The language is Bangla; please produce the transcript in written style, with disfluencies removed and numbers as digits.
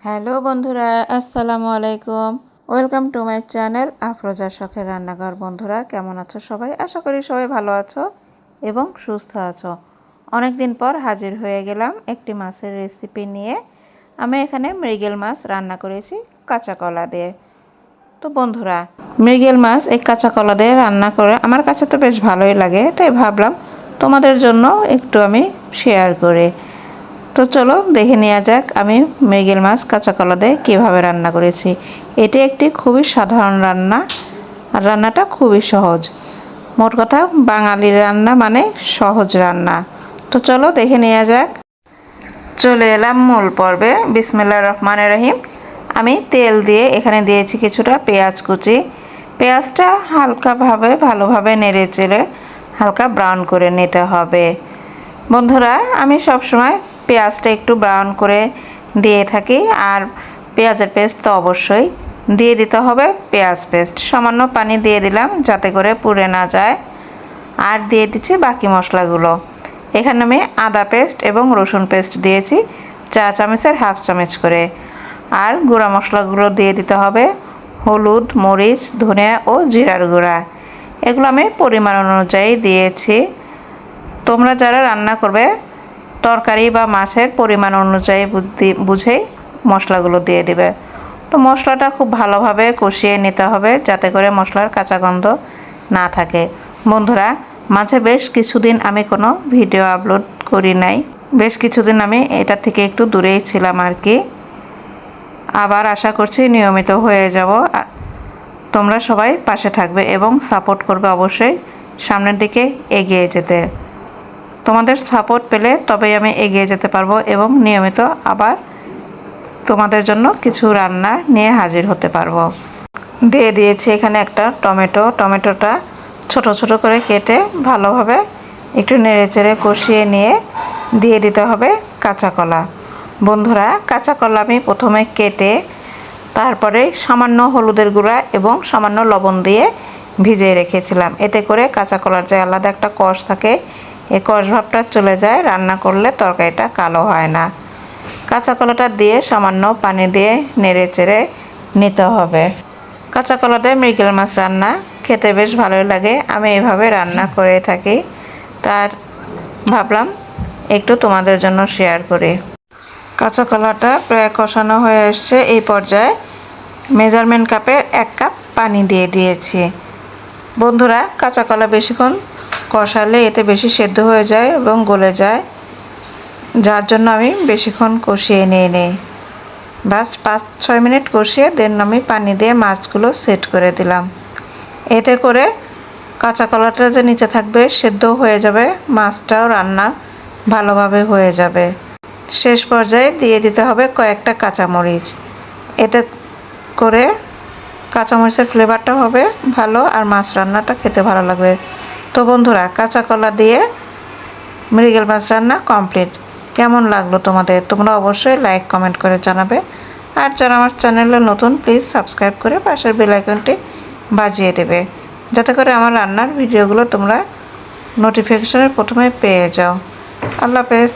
হ্যালো বন্ধুরা, আসসালামু আলাইকুম। Welcome to my channel Afroza শখের রান্নাঘর। বন্ধুরা কেমন আছো সবাই? আশা করি সবাই ভালো আছো এবং সুস্থ আছো। অনেক দিন পর হাজির হয়ে গেলাম একটি মাছের রেসিপি নিয়ে। আমি এখানে মৃগেল মাছ রান্না করেছি কাঁচা কলা দিয়ে। তো বন্ধুরা, মৃগেল মাছ এই কাঁচা কলা দিয়ে রান্না করে আমার কাছে তো বেশ ভালোই লাগে, তাই ভাবলাম তোমাদের জন্য একটু আমি শেয়ার করি। তো চলো দেখে নেওয়া যাক আমি মৃগেল মাছ কাঁচা কলা দিয়ে কীভাবে রান্না করেছি। এটি একটি খুবই সাধারণ রান্না, আর রান্নাটা খুবই সহজ। মোট কথা বাঙালির রান্না মানে সহজ রান্না। তো চলো দেখে নেওয়া যাক। চলে এলাম মূল পর্বে। বিসমিল্লাহির রহমানির রহিম। আমি তেল দিয়ে এখানে দিয়েছি কিছুটা পেঁয়াজ কুচি। পেঁয়াজটা হালকাভাবে ভালোভাবে নেড়ে চেড়ে হালকা ব্রাউন করে নিতে হবে। বন্ধুরা, আমি সবসময় পেঁয়াজটা একটু ব্রাউন করে দিয়ে থাকি। আর পেঁয়াজের পেস্ট তো অবশ্যই দিয়ে দিতে হবে। পেঁয়াজ পেস্ট সামান্য পানি দিয়ে দিলাম যাতে করে পুড়ে না যায়। আর দিয়ে দিচ্ছি বাকি মশলাগুলো। এখানে আমি আদা পেস্ট এবং রসুন পেস্ট দিয়েছি চা চামচের হাফ চামচ করে। আর গুঁড়া মশলাগুলো দিয়ে দিতে হবে হলুদ, মরিচ, ধনিয়া ও জিরার গুঁড়া। এগুলো আমি পরিমাণ অনুযায়ী দিয়েছি। তোমরা যারা রান্না করবে তরকারি বা মাছের পরিমাণ অনুযায়ী বুঝেই মশলাগুলো দিয়ে দিবে। তো মশলাটা খুব ভালোভাবে কষিয়ে নিতে হবে যাতে করে মশলার কাঁচা গন্ধ না থাকে। বন্ধুরা, মাঝে বেশ কিছুদিন আমি কোনো ভিডিও আপলোড করি নাই। বেশ কিছুদিন আমি এটা থেকে একটু দূরেই ছিলাম আর কি। আবার আশা করছি নিয়মিত হয়ে যাব। তোমরা সবাই পাশে থাকবে এবং সাপোর্ট করবে অবশ্যই সামনের দিকে এগিয়ে যেতে। তোমাদের সাপোর্ট পেলে তবেই আমি এগিয়ে যেতে পারবো এবং নিয়মিত আবার তোমাদের জন্য কিছু রান্না নিয়ে হাজির হতে পারবো। দিয়ে দিয়েছি এখানে একটা টমেটোটা ছোট ছোট করে কেটে ভালোভাবে একটু নেড়েচেড়ে কষিয়ে নিয়ে দিয়ে দিতে হবে কাঁচা কলা। বন্ধুরা, কাঁচা কলা আমি প্রথমে কেটে তারপরে সামান্য হলুদের গুঁড়া এবং সামান্য লবণ দিয়ে ভিজিয়ে রেখেছিলাম। এতে করে কাঁচা কলার যে আলাদা একটা কষ থাকে, এই কষ ভাবটা চলে যায়। রান্না করলে তরকারিটা কালো হয় না। কাঁচা কলাটা দিয়ে সামান্য পানি দিয়ে নেড়ে চেড়ে নিতে হবে। কাঁচা কলা দিয়ে মৃগেল মাছ রান্না খেতে বেশ ভালোই লাগে। আমি এভাবে রান্না করে থাকি, তার ভাবলাম একটু তোমাদের জন্য শেয়ার করি। কাঁচা কলাটা প্রায় কষানো হয়ে এসছে। এই পর্যায়ে মেজারমেন্ট কাপের 1 কাপ পানি দিয়ে দিয়েছি। বন্ধুরা, কাঁচা কলা বেশিক্ষণ কষালে এতে বেশি সেদ্ধ হয়ে যায় এবং গলে যায়, যার জন্য আমি বেশিক্ষণ কষিয়ে নিই। বাস 5-6 মিনিট কষিয়ে দেন আমি পানি দিয়ে মাছগুলো সেট করে দিলাম। এতে করে কাঁচা কলাটা যে নিচে থাকবে সেদ্ধ হয়ে যাবে, মাছটাও রান্না ভালোভাবে হয়ে যাবে। শেষ পর্যায়ে দিয়ে দিতে হবে কয়েকটা কাঁচামরিচ। এতে করে কাঁচামরিচের ফ্লেভারটা হবে ভালো আর মাছ রান্নাটা খেতে ভালো লাগবে। তো বন্ধুরা, কাঁচা কলা দিয়ে মৃগেল মাছ রান্না কমপ্লিট। কেমন লাগলো তোমাদের? তোমরা অবশ্যই লাইক কমেন্ট করে জানাবে। আর যারা আমার চ্যানেলে নতুন, প্লিজ সাবস্ক্রাইব করে পাশের বেল আইকনটি বাজিয়ে দেবে যাতে করে আমার রান্নার ভিডিওগুলো তোমরা নোটিফিকেশনের প্রথমে পেয়ে যাও। আল্লাহ হাফেজ।